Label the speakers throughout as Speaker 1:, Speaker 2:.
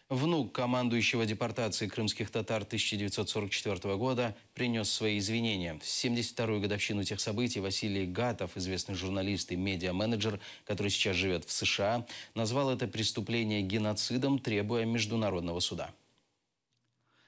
Speaker 1: Внук командующего депортацией крымских татар 1944 года принес свои извинения. В 72-ю годовщину тех событий Василий Гатов, известный журналист и медиа-менеджер, который сейчас живет в США, назвал это преступление геноцидом, требуя международного суда.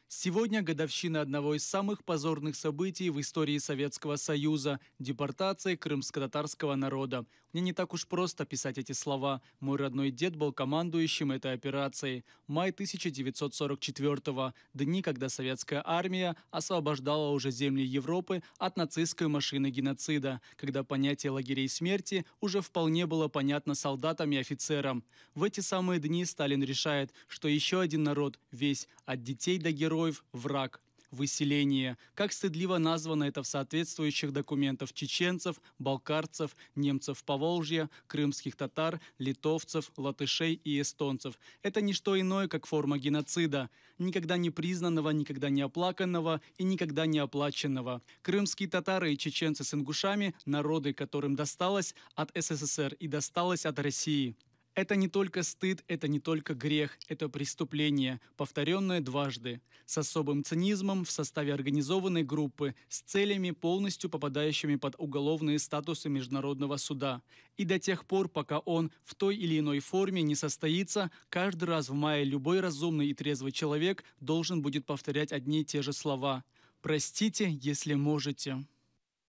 Speaker 2: Сегодня годовщина одного из самых позорных событий в истории Советского Союза – депортации крымско-татарского народа. Мне не так уж просто писать эти слова. Мой родной дед был командующим этой операцией. Май 1944-го – дни, когда советская армия освобождала уже земли Европы от нацистской машины геноцида, когда понятие лагерей смерти уже вполне было понятно солдатам и офицерам. В эти самые дни Сталин решает, что еще один народ, весь от детей до героев, враг. Выселение. Как стыдливо названо это в соответствующих документах чеченцев, балкарцев, немцев Поволжья, крымских татар, литовцев, латышей и эстонцев. Это не что иное, как форма геноцида. Никогда не признанного, никогда не оплаканного и никогда не оплаченного. Крымские татары и чеченцы с ингушами – народы, которым досталось от СССР и досталось от России. Это не только стыд, это не только грех, это преступление, повторенное дважды, с особым цинизмом в составе организованной группы, с целями, полностью попадающими под уголовные статусы Международного суда. И до тех пор, пока он в той или иной форме не состоится, каждый раз в мае любой разумный и трезвый человек должен будет повторять одни и те же слова. «Простите, если можете».